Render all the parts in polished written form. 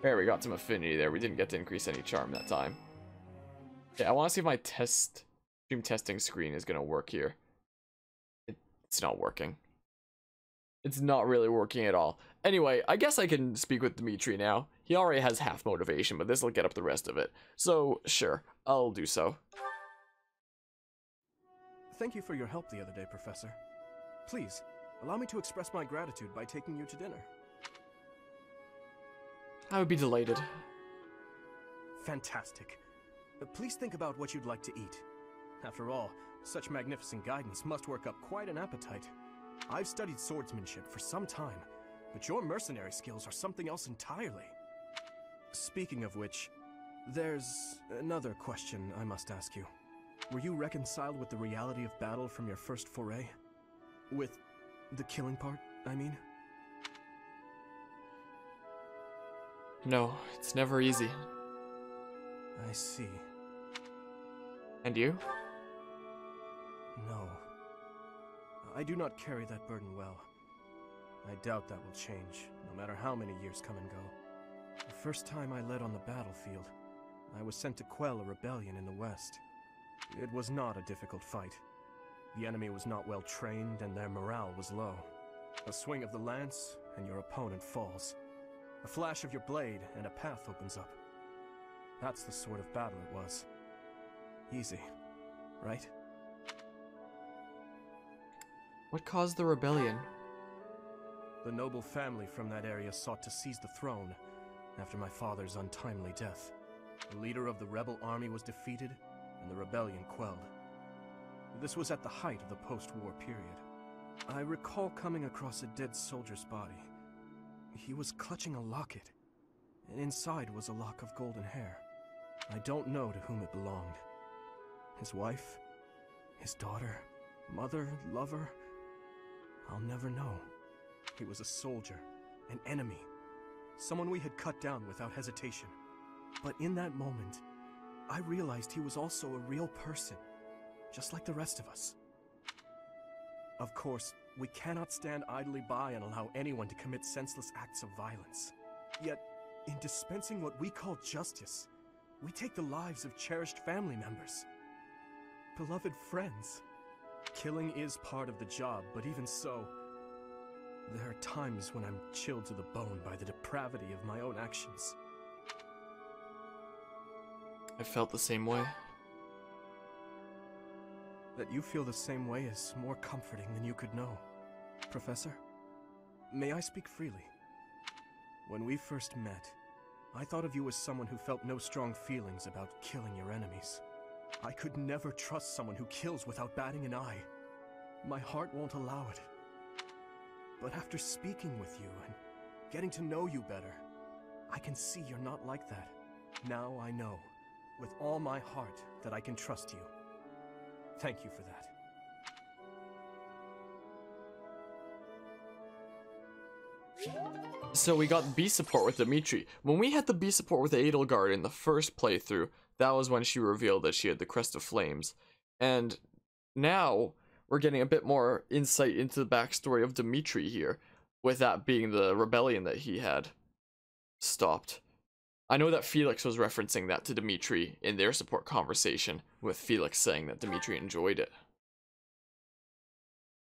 There, we got some affinity there. We didn't get to increase any charm that time. Yeah, I want to see if my stream testing screen is going to work here. It's not working. It's not really working at all. Anyway, I guess I can speak with Dimitri now. He already has half motivation, but this will get up the rest of it. So, sure, I'll do so. Thank you for your help the other day, Professor. Please, allow me to express my gratitude by taking you to dinner. I would be delighted. Fantastic. Please think about what you'd like to eat. After all, such magnificent guidance must work up quite an appetite. I've studied swordsmanship for some time, but your mercenary skills are something else entirely. Speaking of which, there's another question I must ask you. Were you reconciled with the reality of battle from your first foray? With the killing part, I mean? No, it's never easy. I see. And you? No. I do not carry that burden well. I doubt that will change, no matter how many years come and go. The first time I led on the battlefield, I was sent to quell a rebellion in the west. It was not a difficult fight. The enemy was not well trained, and their morale was low. A swing of the lance, and your opponent falls. A flash of your blade, and a path opens up. That's the sort of battle it was. Easy, right? What caused the rebellion? The noble family from that area sought to seize the throne after my father's untimely death. The leader of the rebel army was defeated, and the rebellion quelled. This was at the height of the post-war period. I recall coming across a dead soldier's body. He was clutching a locket, and inside was a lock of golden hair. I don't know to whom it belonged. His wife? His daughter? Mother? Lover? I'll never know. He was a soldier, an enemy, someone we had cut down without hesitation. But in that moment, I realized he was also a real person, just like the rest of us. Of course, we cannot stand idly by and allow anyone to commit senseless acts of violence. Yet, in dispensing what we call justice, we take the lives of cherished family members, beloved friends. Killing is part of the job, but even so, there are times when I'm chilled to the bone by the depravity of my own actions. I felt the same way. That you feel the same way is more comforting than you could know. Professor, may I speak freely? When we first met, I thought of you as someone who felt no strong feelings about killing your enemies. I could never trust someone who kills without batting an eye. My heart won't allow it. But after speaking with you and getting to know you better, I can see you're not like that. Now I know, with all my heart, that I can trust you. Thank you for that. So we got B support with Dimitri. When we had the B support with Edelgard in the first playthrough, that was when she revealed that she had the Crest of Flames. And now we're getting a bit more insight into the backstory of Dimitri here, with that being the rebellion that he had stopped. I know that Felix was referencing that to Dimitri in their support conversation, with Felix saying that Dimitri enjoyed it.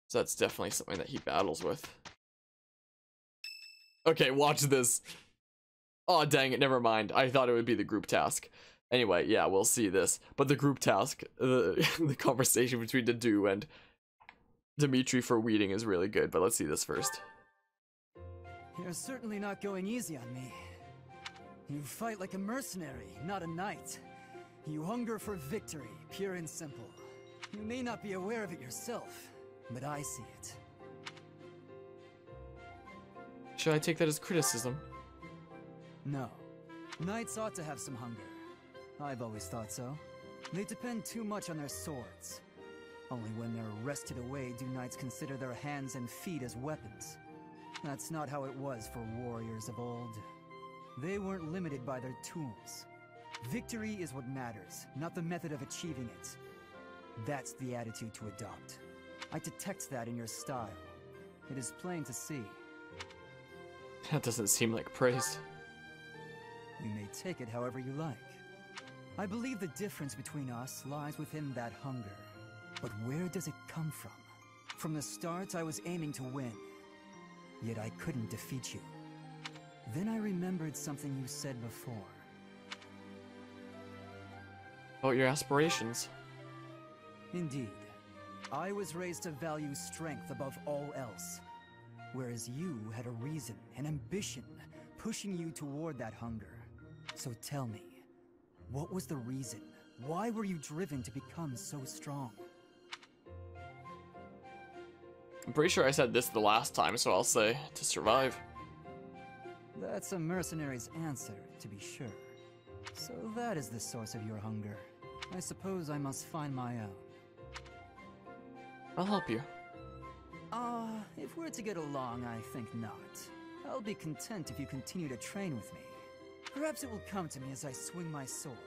So that's definitely something that he battles with. Okay, watch this. Oh, dang it, never mind. I thought it would be the group task. Anyway, yeah, we'll see this. But the group task, the conversation between Dedu and Dimitri for weeding is really good, but let's see this first. You're certainly not going easy on me. You fight like a mercenary, not a knight. You hunger for victory, pure and simple. You may not be aware of it yourself, but I see it. Should I take that as criticism? No. Knights ought to have some hunger. I've always thought so. They depend too much on their swords. Only when they're wrested away do knights consider their hands and feet as weapons. That's not how it was for warriors of old. They weren't limited by their tools. Victory is what matters, not the method of achieving it. That's the attitude to adopt. I detect that in your style. It is plain to see. That doesn't seem like praise. We may take it however you like. I believe the difference between us lies within that hunger. But where does it come from? From the start, I was aiming to win. Yet I couldn't defeat you. Then I remembered something you said before. About your aspirations. Indeed. I was raised to value strength above all else. Whereas you had a reason, an ambition, pushing you toward that hunger. So tell me, what was the reason? Why were you driven to become so strong? I'm pretty sure I said this the last time, so I'll say to survive. That's a mercenary's answer, to be sure. So that is the source of your hunger. I suppose I must find my own. I'll help you. If we're to get along, I think not. I'll be content if you continue to train with me. Perhaps it will come to me as I swing my sword.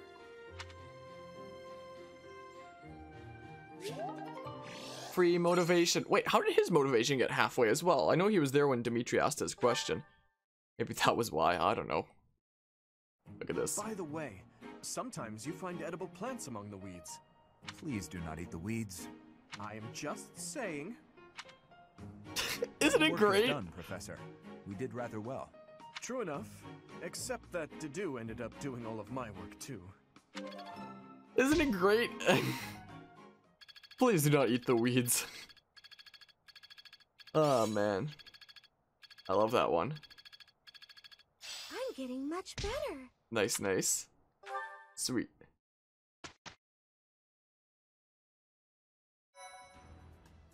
Free motivation. Wait, how did his motivation get halfway as well? I know he was there when Dimitri asked his question. Maybe that was why, I don't know. Look at this. By the way, sometimes you find edible plants among the weeds. Please do not eat the weeds. I am just saying. Isn't it Work is great? done, Professor. We did rather well. True enough, except that Dedu ended up doing all of my work too. Isn't it great? Please do not eat the weeds. Oh man. I love that one. I'm getting much better. Nice, nice. Sweet.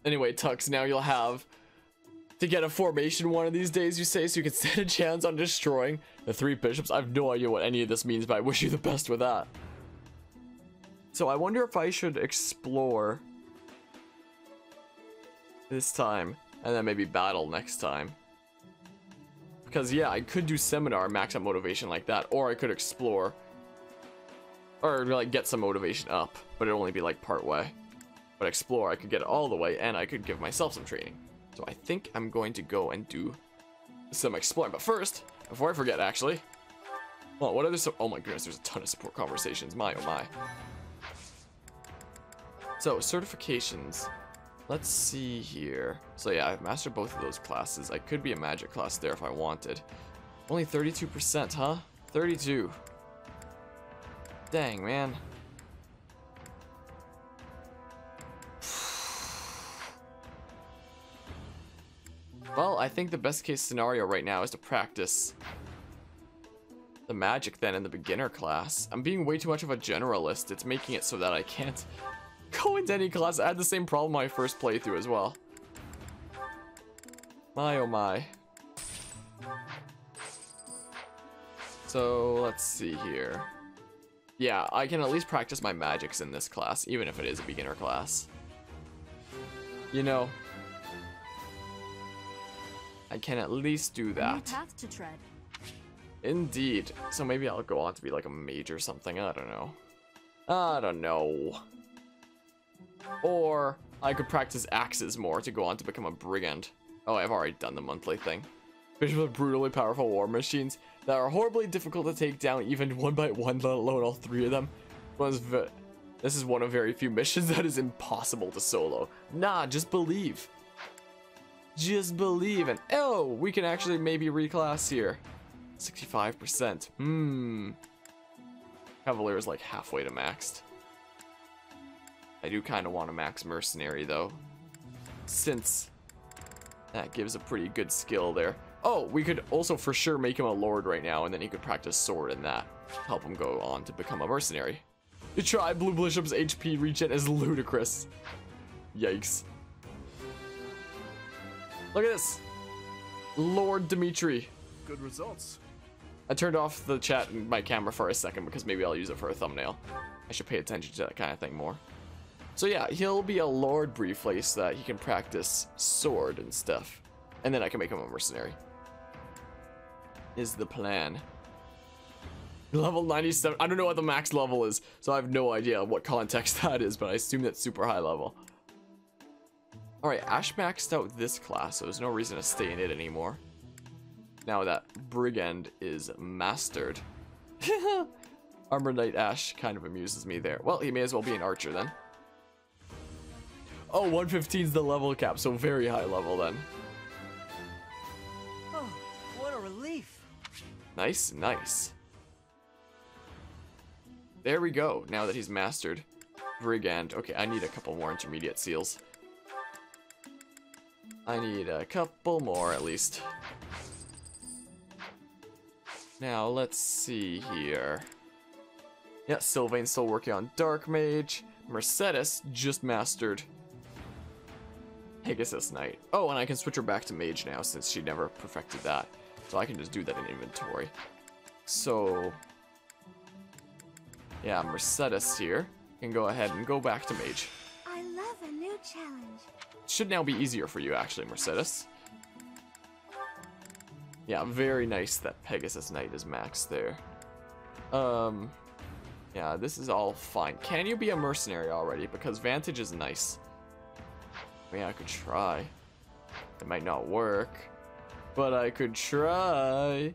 Anyway, Tux, now you'll have to get a formation one of these days, you say, so you can stand a chance on destroying the 3 bishops. I have no idea what any of this means, but I wish you the best with that. So I wonder if I should explore this time, and then maybe battle next time. Because yeah, I could do seminar, max out motivation like that, or I could explore. Or like get some motivation up, but it'd only be like part way. But explore, I could get it all the way, and I could give myself some training. So I think I'm going to go and do some exploring. But first, before I forget, actually. Well, what are there? Oh my goodness, there's a ton of support conversations. My, oh my. So, certifications. Let's see here. So yeah, I've mastered both of those classes. I could be a magic class there if I wanted. Only 32%, huh? 32. Dang, man. Well, I think the best case scenario right now is to practice the magic then in the beginner class. I'm being way too much of a generalist. It's making it so that I can't go into any class. I had the same problem my first playthrough as well. My oh my. So let's see here. Yeah, I can at least practice my magics in this class, even if it is a beginner class. You know, I can at least do that. New path to tread. Indeed. So maybe I'll go on to be like a mage or something. I don't know. I don't know. Or I could practice axes more to go on to become a brigand. Oh, I've already done the monthly thing. Bishops are brutally powerful war machines that are horribly difficult to take down even one by one, let alone all 3 of them. This is one of very few missions that is impossible to solo. Nah, just believe. Just believe, and oh, we can actually maybe reclass here. 65%. Cavalier is like halfway to maxed. I do kind of want to max mercenary though, since that gives a pretty good skill there. Oh, we could also for sure make him a lord right now, and then he could practice sword in that. Help him go on to become a mercenary. The Tri Blue Bishop's HP regen is ludicrous. Yikes. Look at this. Lord Dimitri. Good results. I turned off the chat and my camera for a second because maybe I'll use it for a thumbnail. I should pay attention to that kind of thing more. So yeah, he'll be a lord briefly so that he can practice sword and stuff. And then I can make him a mercenary. Is the plan. Level 97. I don't know what the max level is, so I have no idea what context that is, but I assume that's super high level. Alright, Ash maxed out this class, so there's no reason to stay in it anymore. Now that Brigand is mastered. Armor Knight Ash kind of amuses me there. Well, he may as well be an archer then. Oh, 115 is the level cap, so very high level then. Oh, what a relief. Nice, nice. There we go, now that he's mastered. Brigand. Okay, I need a couple more intermediate seals. I need a couple more at least. Now, let's see here. Yeah, Sylvain's still working on Dark Mage. Mercedes just mastered Pegasus Knight. Oh, and I can switch her back to Mage now since she never perfected that. So I can just do that in inventory. So, yeah, Mercedes here can go ahead and go back to Mage. I love a new challenge. Should now be easier for you, actually, Mercedes. Yeah, very nice that Pegasus Knight is maxed there. Yeah, this is all fine. Can you be a mercenary already? Because Vantage is nice. I mean, I could try. It might not work, but I could try.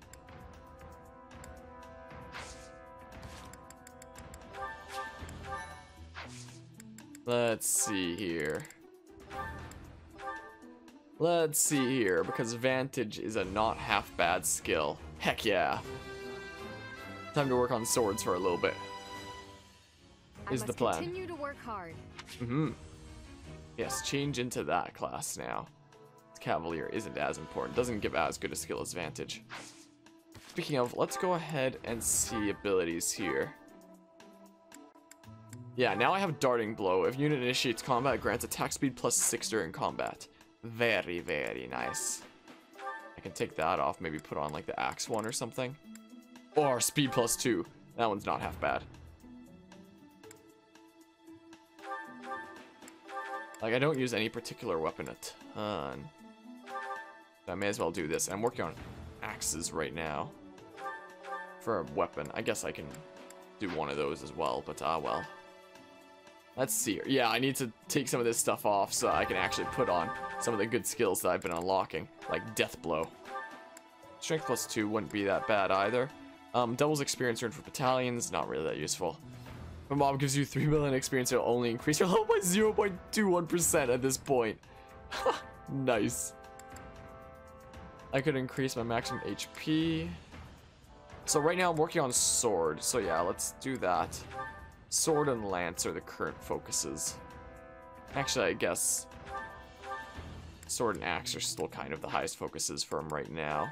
Let's see here. Let's see here, because Vantage is a not half bad skill. Heck yeah. Time to work on swords for a little bit. Is the plan. Continue to work hard. Yes, change into that class now. Cavalier isn't as important. Doesn't give as good a skill as Vantage. Speaking of, let's go ahead and see abilities here. Yeah, now I have Darting Blow. If unit initiates combat, grants attack speed +6 during combat. Very, very nice. I can take that off, maybe put on like the axe one or something. Or speed +2. That one's not half bad. Like, I don't use any particular weapon a ton. I may as well do this. I'm working on axes right now. For a weapon. I guess I can do one of those as well, but well. Let's see here. Yeah, I need to take some of this stuff off so I can actually put on some of the good skills that I've been unlocking, like Death Blow. Strength +2 wouldn't be that bad either. Doubles experience earned for battalions, not really that useful. My mom gives you 3 million experience, it'll only increase your level by 0.21% at this point. Nice. I could increase my maximum HP. So right now I'm working on sword, so yeah, let's do that. Sword and lance are the current focuses. Actually, I guess sword and axe are still kind of the highest focuses for him right now.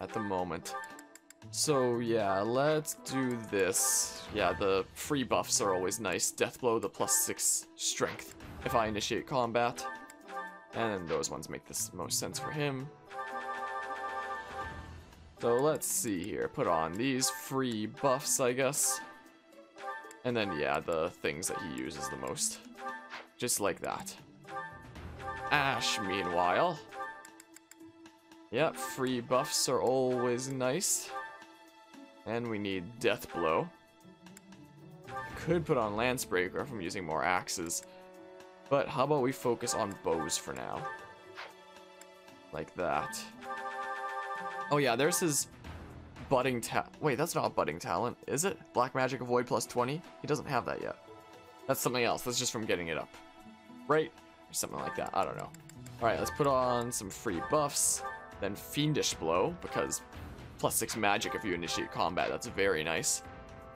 At the moment. So yeah, let's do this. Yeah, the free buffs are always nice. Death Blow, the +6 strength if I initiate combat. And then those ones make the most sense for him. So let's see here. Put on these free buffs, I guess. And then, yeah, the things that he uses the most. Just like that. Ash, meanwhile. Yep, free buffs are always nice. And we need Death Blow. Could put on Lance Breaker if I'm using more axes. But how about we focus on bows for now? Like that. Oh yeah, there's his budding talent. Wait, that's not a budding talent, is it? Black Magic Avoid +20? He doesn't have that yet. That's something else. That's just from getting it up. Right? Or something like that. I don't know. Alright, let's put on some free buffs. Then Fiendish Blow, because +6 magic if you initiate combat. That's very nice.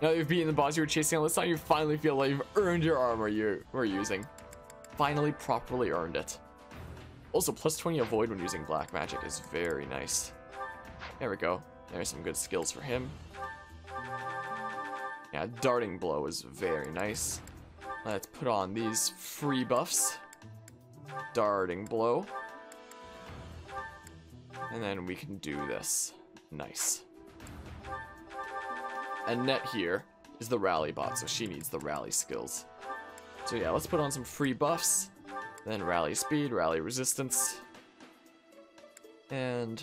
Now that you've beaten the boss you were chasing all this time, you finally feel like you've earned your armor you were using. Finally properly earned it. Also, +20 avoid when using black magic is very nice. There we go. There's some good skills for him. Yeah, Darting Blow is very nice. Let's put on these free buffs. Darting Blow. And then we can do this. Nice. Annette here is the rally bot, so she needs the rally skills. So yeah, let's put on some free buffs. Then rally speed, rally resistance. And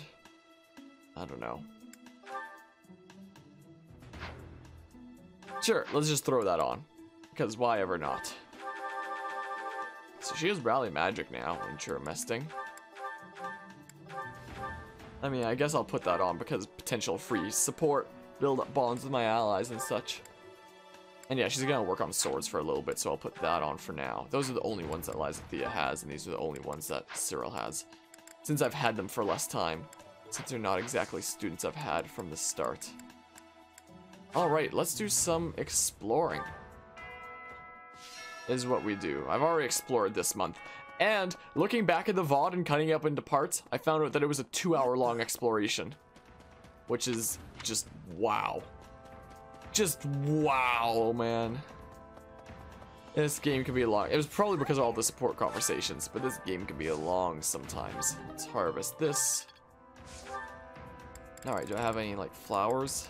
I don't know. Sure, let's just throw that on. Because why ever not? So she has rally magic now, Ensure Mesting. I mean, I guess I'll put that on because potential free support, build up bonds with my allies and such. And yeah, she's gonna work on swords for a little bit, so I'll put that on for now. Those are the only ones that Lysithea has, and these are the only ones that Cyril has. Since I've had them for less time. Since they're not exactly students I've had from the start. Alright, let's do some exploring. Is what we do. I've already explored this month. And looking back at the VOD and cutting it up into parts, I found out that it was a 2-hour-long exploration. Which is just wow. Just wow, man. This game can be long. It was probably because of all the support conversations, but this game can be long sometimes. Let's harvest this. Alright, do I have any, like, flowers?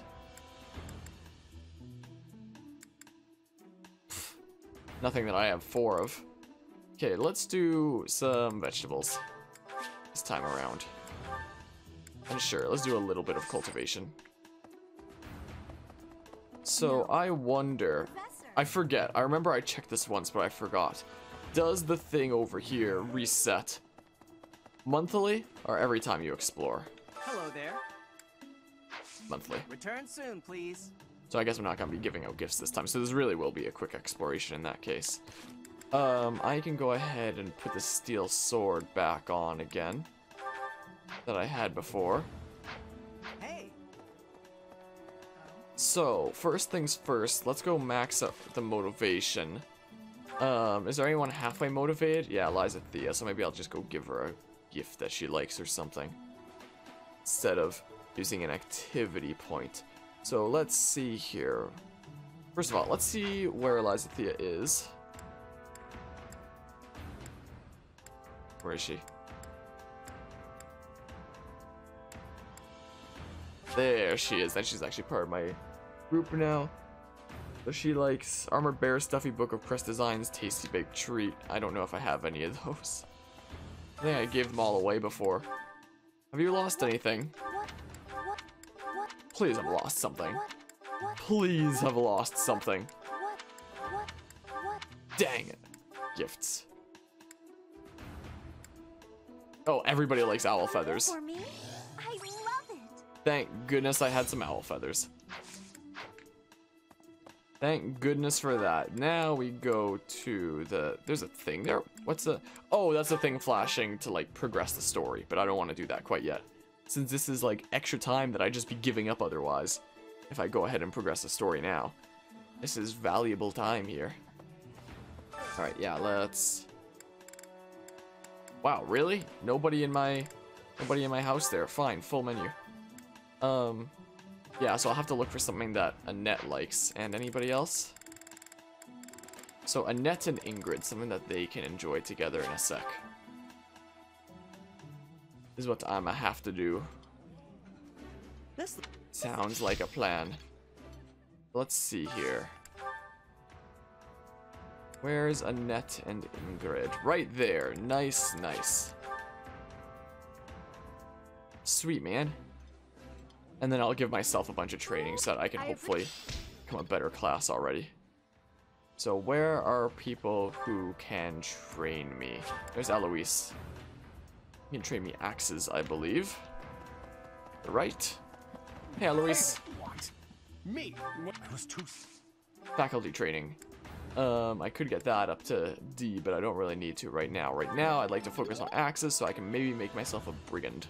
Pfft, nothing that I have 4 of. Okay, let's do some vegetables this time around. And sure, let's do a little bit of cultivation. So, I wonder... I forget. I remember I checked this once, but I forgot. Does the thing over here reset monthly or every time you explore? Hello there. Monthly. Return soon, please. So I guess I'm not going to be giving out gifts this time. So this really will be a quick exploration in that case. I can go ahead and put the steel sword back on again. That I had before. Hey. So, first things first, let's go max up the motivation. Is there anyone halfway motivated? Yeah, Lysithea, so maybe I'll just go give her a gift that she likes or something. Instead of using an activity point. So, let's see here. First of all, let's see where Lysithea is. Where is she? There she is. Then she's actually part of my group now. So she likes Armored Bear, Stuffy Book of Crest Designs, Tasty Baked Treat. I don't know if I have any of those. I think I gave them all away before. Have you lost anything? Please have lost something. Please have lost something. Dang it. Gifts. Oh, everybody likes owl feathers. For me? I love it. Thank goodness I had some owl feathers. Thank goodness for that. Now we go to the... There's a thing there. What's the... Oh, that's the thing flashing to, like, progress the story. But I don't want to do that quite yet. Since this is, like, extra time that I'd just be giving up otherwise. If I go ahead and progress the story now. This is valuable time here. Alright, yeah, let's... Wow, really? Nobody in my house there. Fine, full menu. Yeah, so I'll have to look for something that Annette likes. And anybody else? So Annette and Ingrid, something that they can enjoy together in a sec. This is what I'ma have to do. This Sounds like a plan. Let's see here. Where's Annette and Ingrid? Right there. Nice, nice. Sweet, man. And then I'll give myself a bunch of training so that I can hopefully become a better class already. So where are people who can train me? There's Eloise. You can train me axes, I believe. Right? Hey, Eloise. What? Me? I was too... Faculty training. I could get that up to D, but I don't really need to right now. Right now, I'd like to focus on axes so I can maybe make myself a brigand.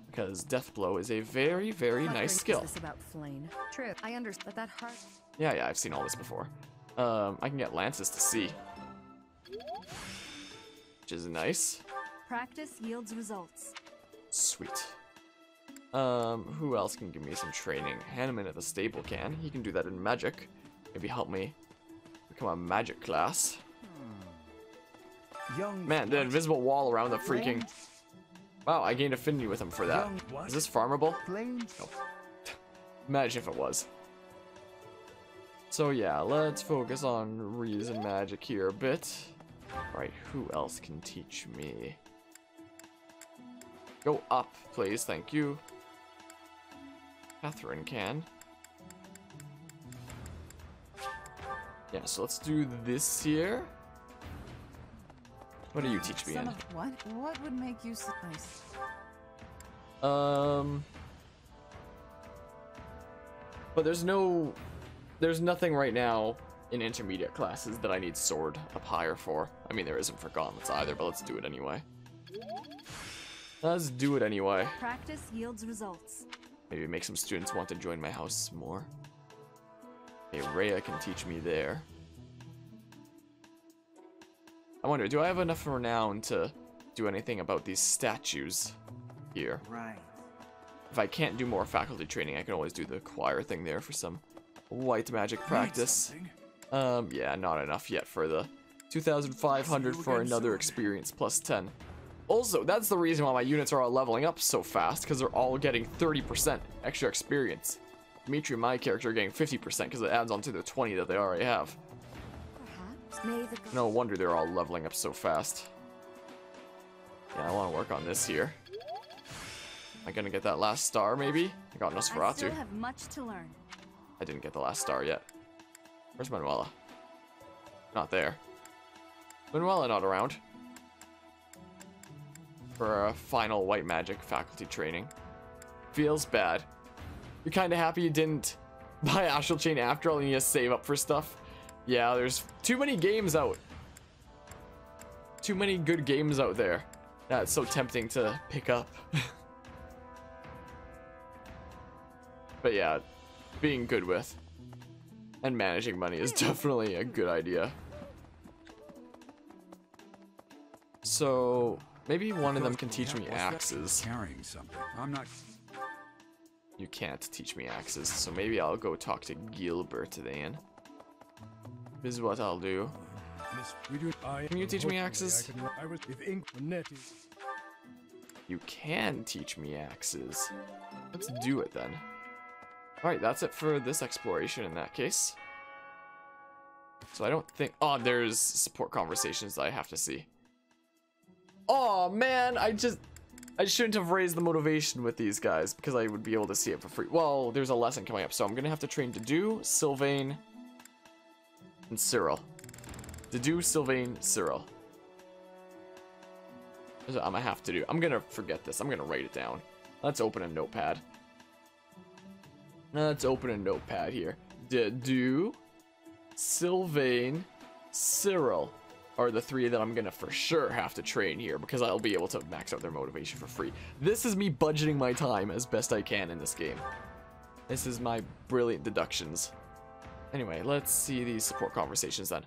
Because Deathblow is a very, very nice skill. This about flame. True, I understand that heart. Yeah, I've seen all this before. I can get lances to C. Which is nice. Practice yields results. Sweet. Who else can give me some training? Hanneman at the stable can. He can do that in magic. Maybe help me become a magic class. Man, the invisible wall around the freaking... Wow, I gained affinity with him for that. Is this farmable? No. Imagine if it was. So yeah, let's focus on reason magic here a bit. Alright, who else can teach me? Go up, please, thank you. Catherine can. Yeah, so let's do this here. What do you teach me in? What? What would make you so nice? But there's nothing right now in intermediate classes that I need sword up higher for. I mean, there isn't for gauntlets either, but let's do it anyway. Let's do it anyway. Practice yields results. Maybe make some students want to join my house more. Hey, Rhea can teach me there. I wonder, do I have enough renown to do anything about these statues here? Right. If I can't do more faculty training, I can always do the choir thing there for some white magic practice. Yeah, not enough yet for the 2,500 for another experience plus 10. Also, that's the reason why my units are all leveling up so fast, because they're all getting 30% extra experience. Dimitri and my character are getting 50% because it adds on to the 20 that they already have. Perhaps may the No wonder they're all leveling up so fast. Yeah, I want to work on this here. Am I gonna get that last star, maybe? I got I Nosferatu. still have much to learn. I didn't get the last star yet. Where's Manuela? Not there. Manuela not around. For a final white magic faculty training. Feels bad. You're kind of happy you didn't buy Astral Chain after all and you just save up for stuff? Yeah, there's too many games out. Too many good games out there. That's so tempting to pick up. But yeah, being good with and managing money is definitely a good idea. So maybe one of them can teach me axes. Carrying something. I'm not. You can't teach me axes, so maybe I'll go talk to Gilbert then. This is what I'll do. Can you teach me axes? You can teach me axes. Let's do it then. Alright, that's it for this exploration in that case. So I don't think... Oh, there's support conversations that I have to see. Oh man, I shouldn't have raised the motivation with these guys because I would be able to see it for free. Well, there's a lesson coming up, so I'm gonna have to train Dedu, Sylvain, and Cyril. Dedu, Sylvain, Cyril. That's what I'm gonna have to do. I'm gonna forget this. I'm gonna write it down. Let's open a notepad. Let's open a notepad here. Dedu, Sylvain, Cyril are the three that I'm gonna for sure have to train here because I'll be able to max out their motivation for free. This is me budgeting my time as best I can in this game. This is my brilliant deductions. Anyway, let's see these support conversations then.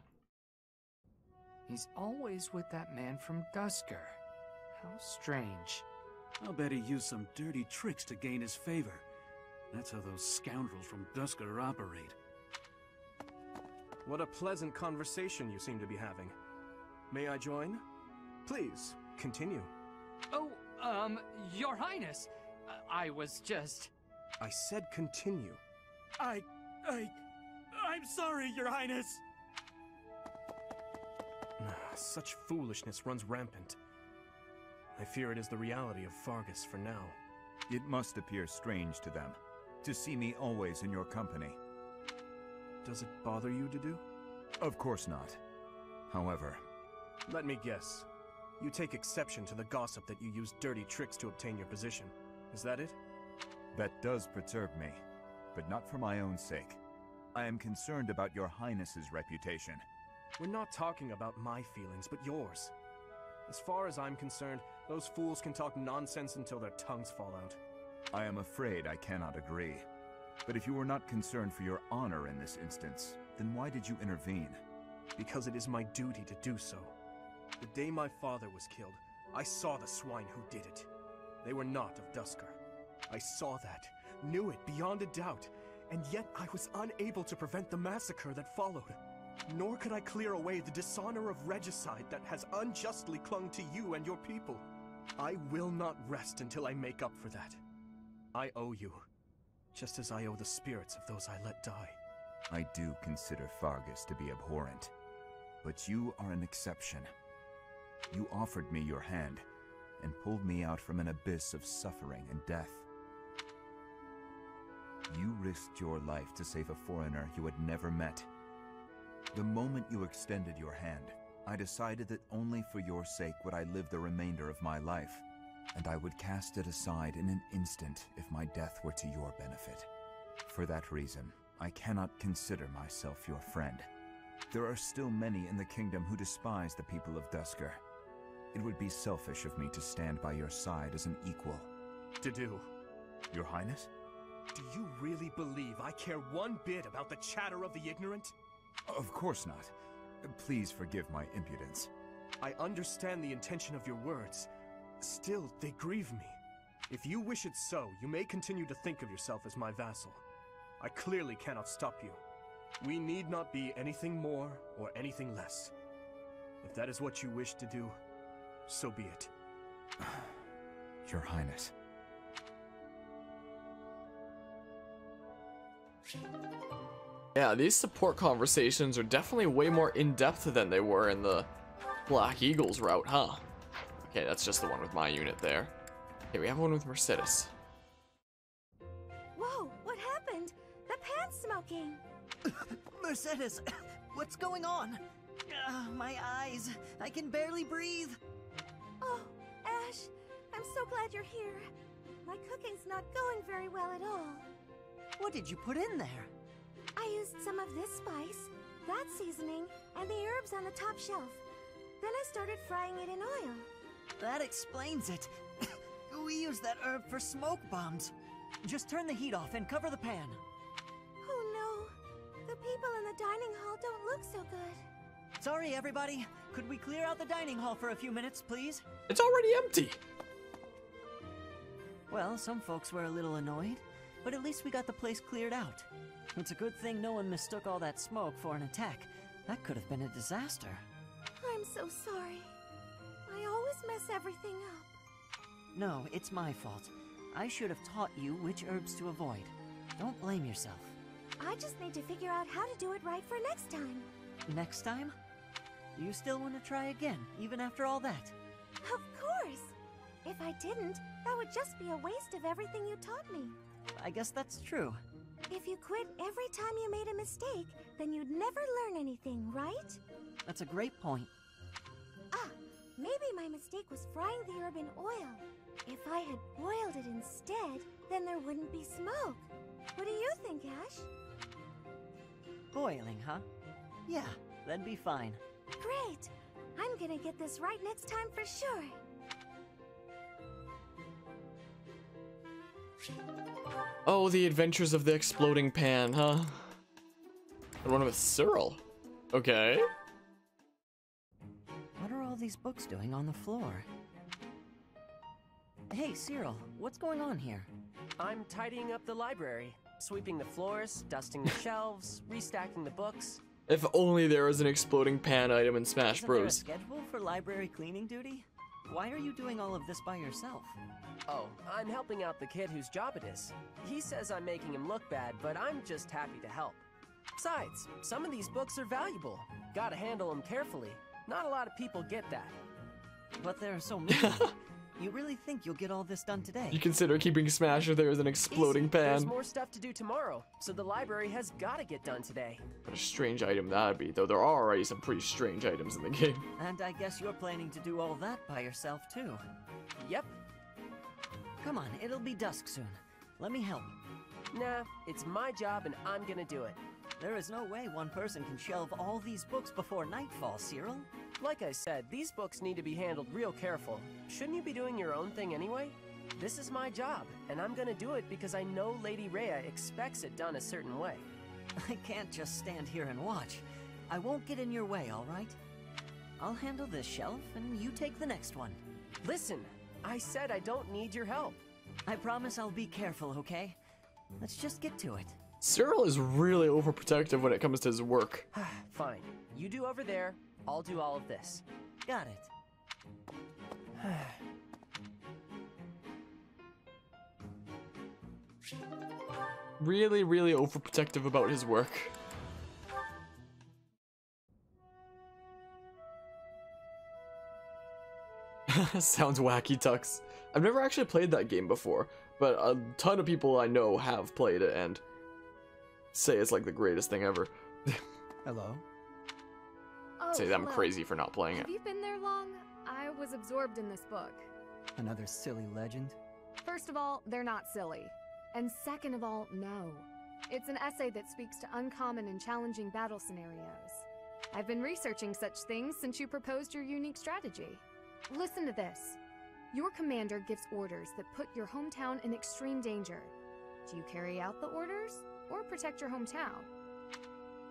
He's always with that man from Dusker. How strange. I'll bet he used some dirty tricks to gain his favor. That's how those scoundrels from Dusker operate. What a pleasant conversation you seem to be having. May I join? Please, continue. Oh, Your Highness, I was just... I said continue. I'm sorry, Your Highness! Such foolishness runs rampant. I fear it is the reality of Fargus for now. It must appear strange to them, to see me always in your company. Does it bother you to do? Of course not. However... Let me guess. You take exception to the gossip that you use dirty tricks to obtain your position. Is that it? That does perturb me, but not for my own sake. I am concerned about your Highness's reputation. We're not talking about my feelings, but yours. As far as I'm concerned, those fools can talk nonsense until their tongues fall out. I am afraid I cannot agree. But if you were not concerned for your honor in this instance, then why did you intervene? Because it is my duty to do so. The day my father was killed, I saw the swine who did it. They were not of Dusker. I saw that, knew it beyond a doubt, and yet I was unable to prevent the massacre that followed. Nor could I clear away the dishonor of regicide that has unjustly clung to you and your people. I will not rest until I make up for that. I owe you, just as I owe the spirits of those I let die. I do consider Fargus to be abhorrent, but you are an exception. You offered me your hand, and pulled me out from an abyss of suffering and death. You risked your life to save a foreigner you had never met. The moment you extended your hand, I decided that only for your sake would I live the remainder of my life. and I would cast it aside in an instant if my death were to your benefit. For that reason, I cannot consider myself your friend. There are still many in the kingdom who despise the people of Duscur. It would be selfish of me to stand by your side as an equal. To do. Your Highness? Do you really believe I care one bit about the chatter of the ignorant? Of course not. Please forgive my impudence. I understand the intention of your words. Still, they grieve me. If you wish it so, you may continue to think of yourself as my vassal. I clearly cannot stop you. We need not be anything more or anything less. If that is what you wish to do, so be it. Your Highness. Yeah, these support conversations are definitely way more in-depth than they were in the Black Eagles route, huh? Okay, that's just the one with my unit there. Okay, we have one with Mercedes. Whoa, what happened? The pan's smoking. Mercedes, what's going on? My eyes. I can barely breathe. Oh, Ash, I'm so glad you're here. My cooking's not going very well at all. What did you put in there? I used some of this spice, that seasoning, and the herbs on the top shelf. Then I started frying it in oil. That explains it. We use that herb for smoke bombs. Just turn the heat off and cover the pan. Oh no, the people in the dining hall don't look so good. Sorry, everybody. Could we clear out the dining hall for a few minutes, please? It's already empty! Well, some folks were a little annoyed, but at least we got the place cleared out. It's a good thing no one mistook all that smoke for an attack. That could have been a disaster. I'm so sorry. I always mess everything up. No, it's my fault. I should have taught you which herbs to avoid. Don't blame yourself. I just need to figure out how to do it right for next time. Next time? You still want to try again, even after all that? Of course! If I didn't, that would just be a waste of everything you taught me. I guess that's true. If you quit every time you made a mistake, then you'd never learn anything, right? That's a great point. Ah, maybe my mistake was frying the herb in oil. If I had boiled it instead, then there wouldn't be smoke. What do you think, Ash? Boiling, huh? Yeah, that'd be fine. Great! I'm gonna get this right next time for sure. Oh, the adventures of the exploding pan, huh? And one with Cyril. Okay. What are all these books doing on the floor? Hey, Cyril, what's going on here? I'm tidying up the library, sweeping the floors, dusting the shelves, restacking the books. If only there was an exploding pan item in Smash Isn't there a Bros. schedule for library cleaning duty? Why are you doing all of this by yourself? Oh, I'm helping out the kid whose job it is. He says I'm making him look bad, but I'm just happy to help. Besides, some of these books are valuable. Gotta handle them carefully. Not a lot of people get that. But there are so many. You really think you'll get all this done today? You consider keeping Smash if there is an exploding Easy. pan. There's more stuff to do tomorrow, so the library has gotta get done today. What a strange item that'd be, though there are already some pretty strange items in the game. And I guess you're planning to do all that by yourself, too. Yep. Come on, it'll be dusk soon. Let me help. Nah, it's my job and I'm gonna do it. There is no way one person can shelve all these books before nightfall, Cyril. Like I said, these books need to be handled real careful. Shouldn't you be doing your own thing anyway? This is my job, and I'm gonna do it because I know Lady Rhea expects it done a certain way. I can't just stand here and watch. I won't get in your way, all right? I'll handle this shelf, and you take the next one. Listen, I said I don't need your help. I promise I'll be careful, okay? Let's just get to it. Cyril is really overprotective when it comes to his work. Fine. You do over there, I'll do all of this. Got it. Really, really overprotective about his work. Sounds wacky, Tux. I've never actually played that game before, but a ton of people I know have played it and say it's like the greatest thing ever. Hello? Oh, Say that I'm hello. crazy for not playing it. Have you been there long? I was absorbed in this book. Another silly legend? First of all, they're not silly. And second of all, no. It's an essay that speaks to uncommon and challenging battle scenarios. I've been researching such things since you proposed your unique strategy. Listen to this. Your commander gives orders that put your hometown in extreme danger. Do you carry out the orders, or protect your hometown?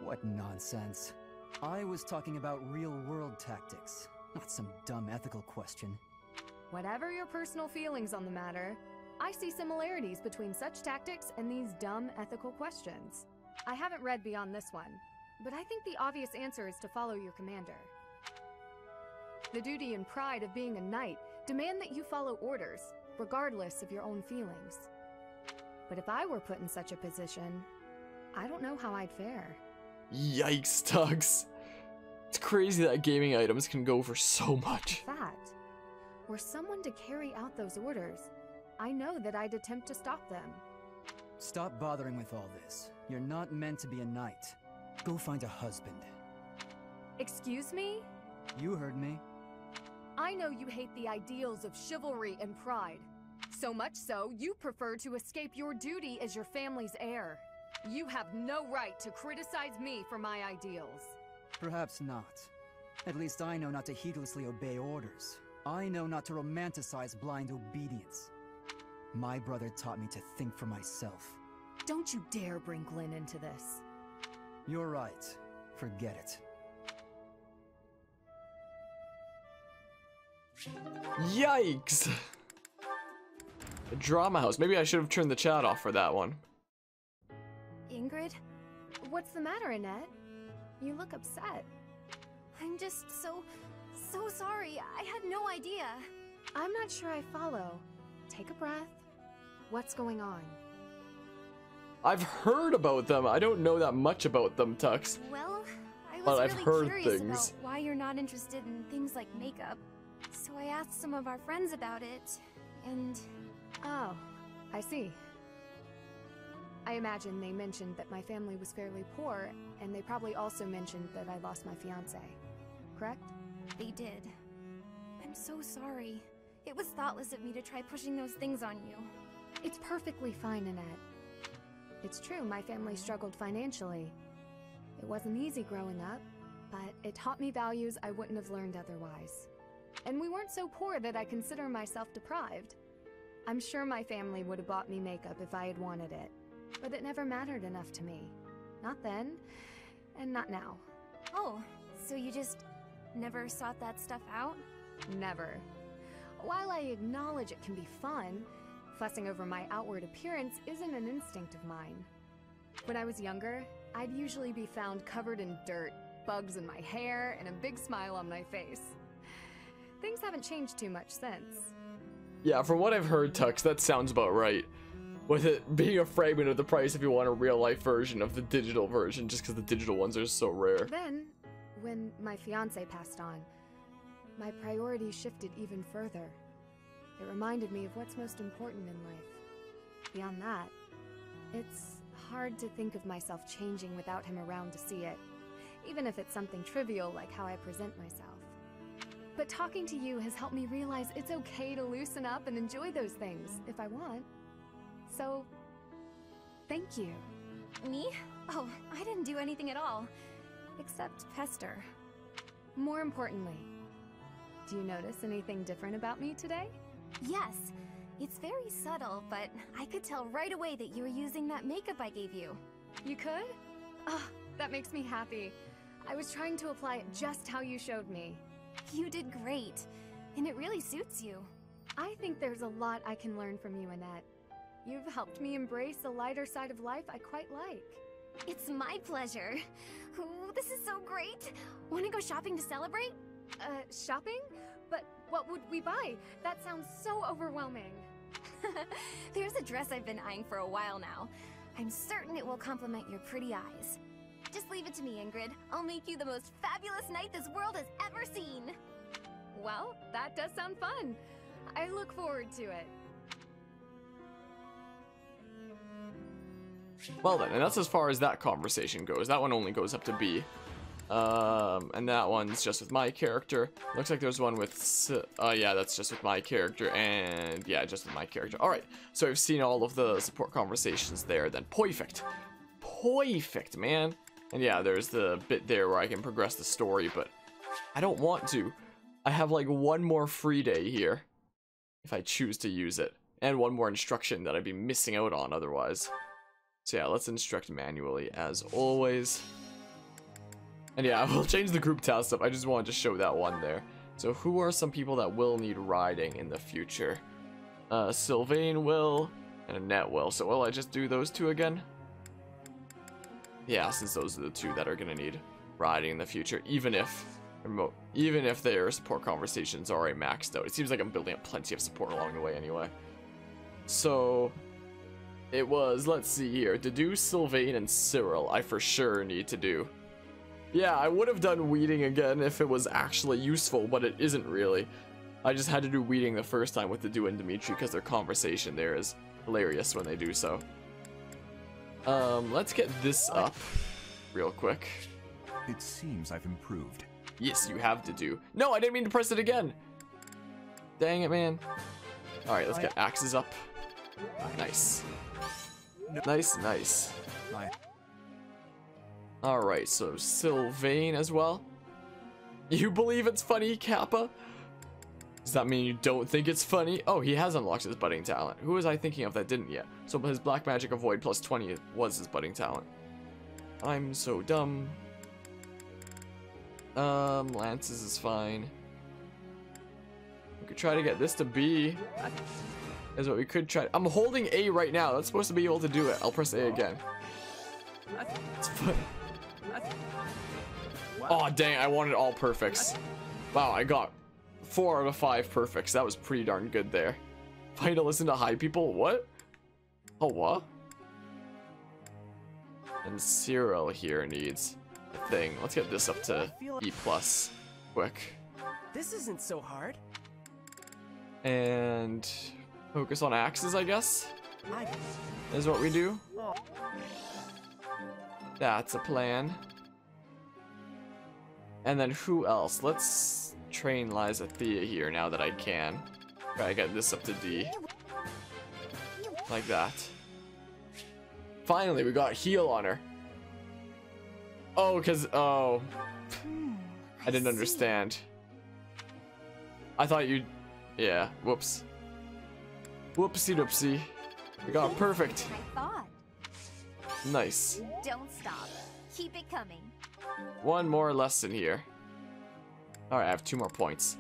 What nonsense. I was talking about real-world tactics, not some dumb ethical question. Whatever your personal feelings on the matter, I see similarities between such tactics and these dumb ethical questions. I haven't read beyond this one, but I think the obvious answer is to follow your commander. The duty and pride of being a knight demand that you follow orders, regardless of your own feelings. But if I were put in such a position, I don't know how I'd fare. Yikes, Tux. It's crazy that gaming items can go for so much. In fact, were someone to carry out those orders, I know that I'd attempt to stop them. Stop bothering with all this. You're not meant to be a knight. Go find a husband. Excuse me? You heard me. I know you hate the ideals of chivalry and pride. So much so, you prefer to escape your duty as your family's heir. You have no right to criticize me for my ideals. Perhaps not. At least I know not to heedlessly obey orders. I know not to romanticize blind obedience. My brother taught me to think for myself. Don't you dare bring Glenn into this. You're right. Forget it. Yikes! A drama house. Maybe I should have turned the chat off for that one. Ingrid? What's the matter, Annette? You look upset. I'm just so sorry. I had no idea. I'm not sure I follow. Take a breath. What's going on? I've heard about them. I don't know that much about them, Tux. Well, I But was I've really heard curious things. about why you're not interested in things like makeup. So I asked some of our friends about it, and... Oh, I see. I imagine they mentioned that my family was fairly poor, and they probably also mentioned that I lost my fiancé. Correct? They did. I'm so sorry. It was thoughtless of me to try pushing those things on you. It's perfectly fine, Annette. It's true, my family struggled financially. It wasn't easy growing up, but it taught me values I wouldn't have learned otherwise. And we weren't so poor that I consider myself deprived. I'm sure my family would have bought me makeup if I had wanted it, but it never mattered enough to me. Not then, and not now. Oh, so you just never sought that stuff out? Never. While I acknowledge it can be fun, fussing over my outward appearance isn't an instinct of mine. When I was younger, I'd usually be found covered in dirt, bugs in my hair, and a big smile on my face. Things haven't changed too much since. Yeah, from what I've heard, Tux, that sounds about right. With it being a fragment of the price if you want a real-life version of the digital version, just because the digital ones are so rare. Then, when my fiancé passed on, my priorities shifted even further. It reminded me of what's most important in life. Beyond that, it's hard to think of myself changing without him around to see it, even if it's something trivial like how I present myself. But talking to you has helped me realize it's okay to loosen up and enjoy those things, if I want. So, thank you. Me? Oh, I didn't do anything at all. Except pester. More importantly, do you notice anything different about me today? Yes. It's very subtle, but I could tell right away that you were using that makeup I gave you. You could? Oh, that makes me happy. I was trying to apply it just how you showed me. You did great, and it really suits you. I think there's a lot I can learn from you, Annette. You've helped me embrace a lighter side of life I quite like. It's my pleasure. Ooh, this is so great. Want to go shopping to celebrate? Shopping? But what would we buy? That sounds so overwhelming. There's a dress I've been eyeing for a while now. I'm certain it will complement your pretty eyes. Just leave it to me, Ingrid. I'll make you the most fabulous knight this world has ever seen. Well, that does sound fun. I look forward to it. Well then, and that's as far as that conversation goes. That one only goes up to B. And that one's just with my character. Looks like there's one with, yeah, that's just with my character, and yeah, just with my character. Alright, so I've seen all of the support conversations there then. Perfect. Perfect, man. And yeah, there's the bit there where I can progress the story, but I don't want to. I have like one more free day here, if I choose to use it, and one more instruction that I'd be missing out on otherwise. So yeah, let's instruct manually as always. And yeah, we'll change the group task up. I just wanted to show that one there. So who are some people that will need riding in the future? Sylvain will, and Annette will. So will I just do those two again? Yeah, since those are the two that are gonna need riding in the future, even if their support conversations are already maxed out. It seems like I'm building up plenty of support along the way anyway. So it was, let's see here, to do Sylvain and Cyril, I for sure need to do. Yeah, I would have done weeding again if it was actually useful, but it isn't really. I just had to do weeding the first time with the Dew and Dimitri because their conversation there is hilarious when they do so. Let's get this up real quick. It seems I've improved. Yes, you have to do. No, I didn't mean to press it again. Dang it, man. Alright, let's get axes up. Nice. Nice, nice. Alright, so Sylvain as well. You believe it's funny, Kappa? Does that mean you don't think it's funny? Oh, he has unlocked his budding talent. Who was I thinking of that didn't yet? So his black magic avoid plus 20 was his budding talent. I'm so dumb. Lances is fine. We could try to get this to B. Is what we could try. I'm holding A right now. That's supposed to be able to do it. I'll press A again. It's fun. Oh, dang. I wanted all perfects. Wow, I got 4 out of 5 perfects. That was pretty darn good there. Find to listen to high people? What? Oh, what? And Cyril here needs a thing. Let's get this up to E+. Quick. This isn't so hard. And focus on axes, I guess, is what we do. That's a plan. And then who else? Let's train Liza Thea here now that I can. Try to get this up to D. Like that. Finally, we got heal on her. Oh, oh. I didn't understand. I thought you'd... Yeah, whoops. Whoopsie doopsie. We got it perfect. Nice. Don't stop. Keep it coming. One more lesson here. Alright, I have 2 more points.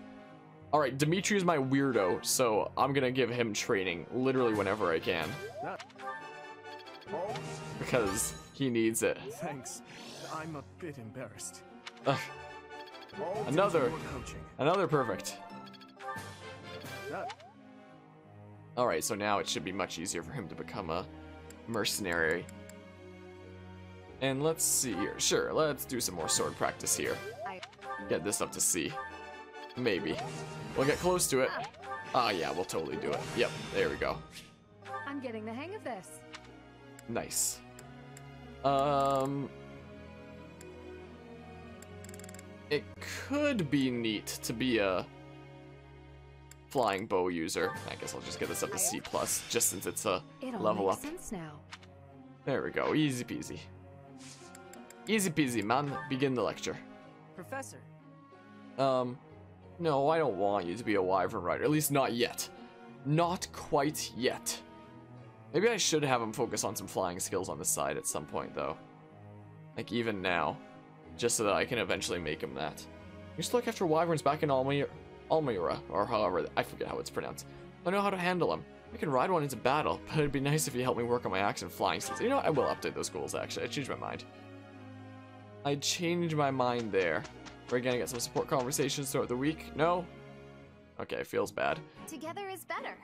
Alright, Dimitri is my weirdo, so I'm gonna give him training literally whenever I can. Because he needs it. Thanks. I'm a bit embarrassed. Another perfect. Alright, so now it should be much easier for him to become a mercenary. And let's see here. Sure, let's do some more sword practice here. Get this up to C. Maybe. We'll get close to it. Ah, yeah, we'll totally do it. Yep, there we go. I'm getting the hang of this. Nice. It could be neat to be a flying bow user. I guess I'll just get this up to C+, just since it's a level up. Sense now. There we go. Easy peasy. Easy peasy, man. Begin the lecture. Professor. No, I don't want you to be a wyvern rider. At least not yet. Not quite yet. Maybe I should have him focus on some flying skills on the side at some point, though. Like, even now. Just so that I can eventually make him that. You used to look after wyverns back in Almira, or however, I forget how it's pronounced. I know how to handle them. I can ride one into battle, but it'd be nice if you helped me work on my axe and flying skills. You know what? I will update those goals, actually. I changed my mind. I changed my mind there. We're gonna get some support conversations throughout the week. No? Okay, feels bad. Together is better.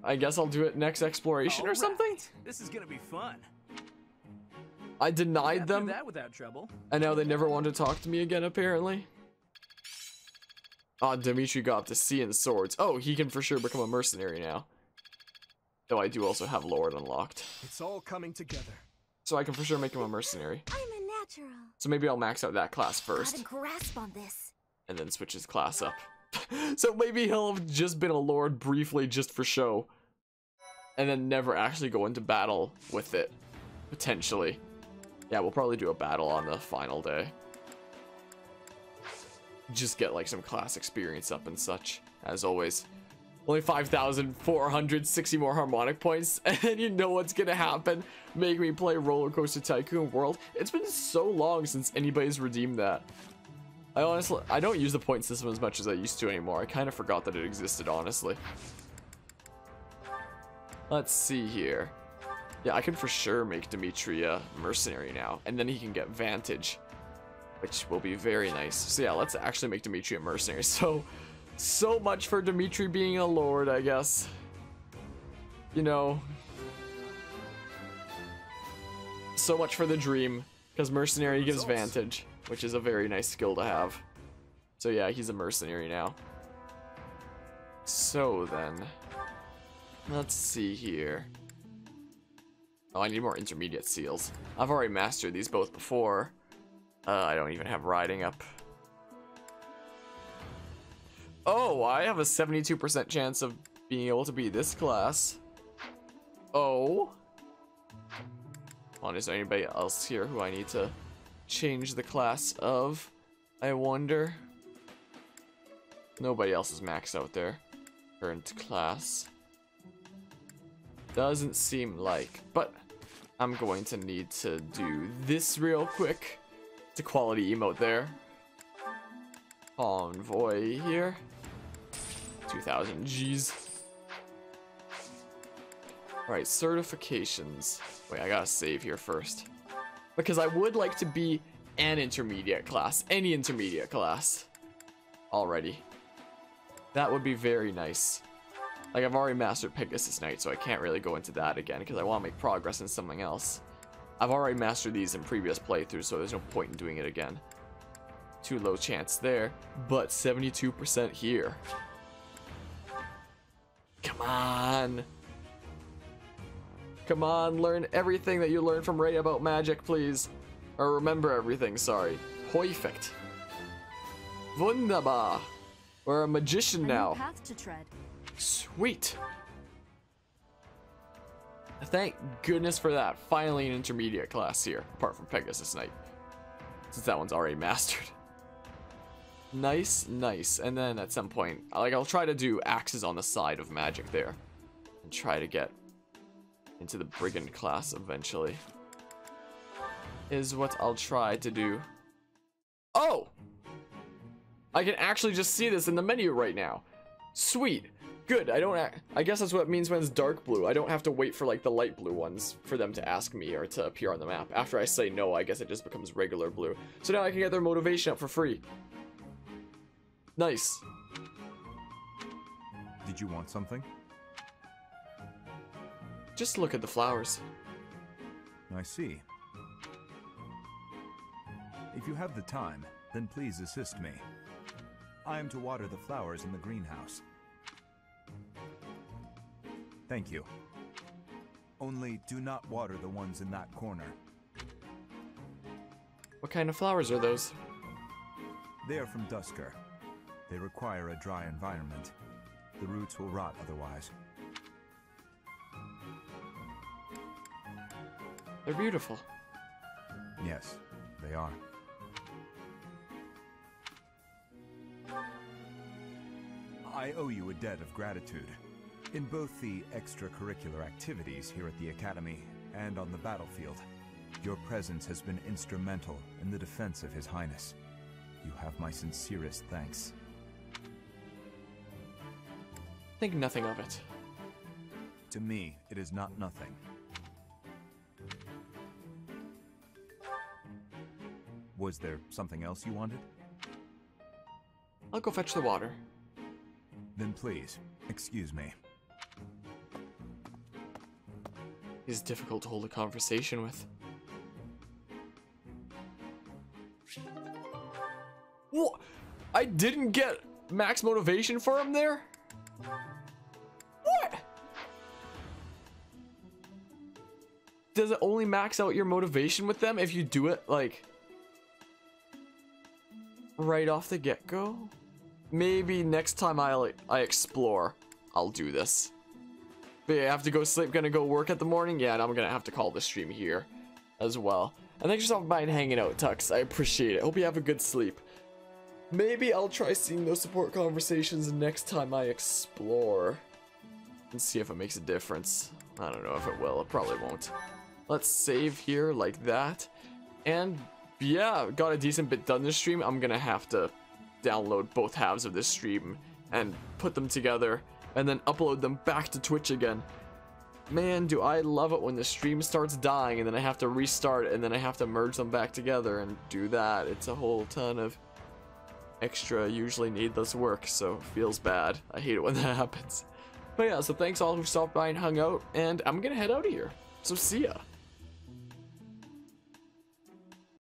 I guess I'll do it next exploration or something? This is gonna be fun. I denied them, that without trouble. And now they never want to talk to me again, apparently. Ah, Dimitri got up to C in swords. Oh, he can for sure become a mercenary now. Though I do also have Lord unlocked. It's all coming together. So I can for sure make him a mercenary. I'm a natural. So maybe I'll max out that class Got first, a grasp on this. and then switch his class up. So maybe he'll have just been a lord briefly just for show, and then never actually go into battle with it, potentially. Yeah, we'll probably do a battle on the final day. Just get like some class experience up and such, as always. Only 5,460 more harmonic points, and then you know what's gonna happen. Make me play Roller Coaster Tycoon World. It's been so long since anybody's redeemed that. I don't use the point system as much as I used to anymore. I kind of forgot that it existed, honestly. Let's see here. Yeah, I can for sure make Dimitri a mercenary now, and then he can get Vantage, which will be very nice. So yeah, let's actually make Dimitri a mercenary. So much for Dimitri being a lord, I guess. You know. So much for the dream, because mercenary gives Vantage, which is a very nice skill to have. So yeah, he's a mercenary now. So then, let's see here. Oh, I need more intermediate seals. I've already mastered these both before. I don't even have riding up. Oh, I have a 72% chance of being able to beat this class. Oh. Is there anybody else here who I need to change the class of? I wonder. Nobody else is maxed out there. Current class. Doesn't seem like, but I'm going to need to do this real quick. It's a quality emote there. Envoy here. 2,000 G's. Alright, certifications. Wait, I gotta save here first. Because I would like to be an intermediate class. Any intermediate class. Already. That would be very nice. Like, I've already mastered Pegasus Knight, so I can't really go into that again, because I want to make progress in something else. I've already mastered these in previous playthroughs, so there's no point in doing it again. Too low chance there, but 72% here. Come on! Come on, learn everything that you learned from Ray about magic, please. Or remember everything, sorry. Perfect. Wunderbar. We're a magician now. Path to tread. Sweet. Thank goodness for that. Finally an intermediate class here, apart from Pegasus Knight, since that one's already mastered. Nice, nice. And then at some point, like, I'll try to do axes on the side of magic there, and try to get into the brigand class eventually. Is what I'll try to do. Oh! I can actually just see this in the menu right now. Sweet. Good. I guess that's what it means when it's dark blue. I don't have to wait for like the light blue ones for them to ask me or to appear on the map. After I say no, I guess it just becomes regular blue. So now I can get their motivation up for free. Nice. Did you want something? Just look at the flowers. I see. If you have the time, then please assist me. I am to water the flowers in the greenhouse. Thank you. Only do not water the ones in that corner. What kind of flowers are those? They are from Dusker. They require a dry environment. The roots will rot otherwise. They're beautiful. Yes, they are. I owe you a debt of gratitude. In both the extracurricular activities here at the Academy and on the battlefield, your presence has been instrumental in the defense of His Highness. You have my sincerest thanks. Think nothing of it. To me, it is not nothing. Was there something else you wanted? I'll go fetch the water. Then please, excuse me. He's difficult to hold a conversation with. What? I didn't get max motivation for him there? What? Does it only max out your motivation with them if you do it, like, right off the get-go. Maybe next time I explore, I'll do this. But yeah, I have to go sleep, gonna go work at the morning. Yeah, and I'm gonna have to call the stream here as well. And thanks for stopping by and hanging out, Tux. I appreciate it. Hope you have a good sleep. Maybe I'll try seeing those support conversations next time I explore. And see if it makes a difference. I don't know if it will. It probably won't. Let's save here like that. And yeah, got a decent bit done this stream. I'm gonna have to download both halves of this stream and put them together and then upload them back to Twitch again. Man, do I love it when the stream starts dying and then I have to restart and then I have to merge them back together and do that. It's a whole ton of extra, usually needless work, so it feels bad. I hate it when that happens. But yeah, so thanks all who stopped by and hung out, and I'm gonna head out of here. So see ya.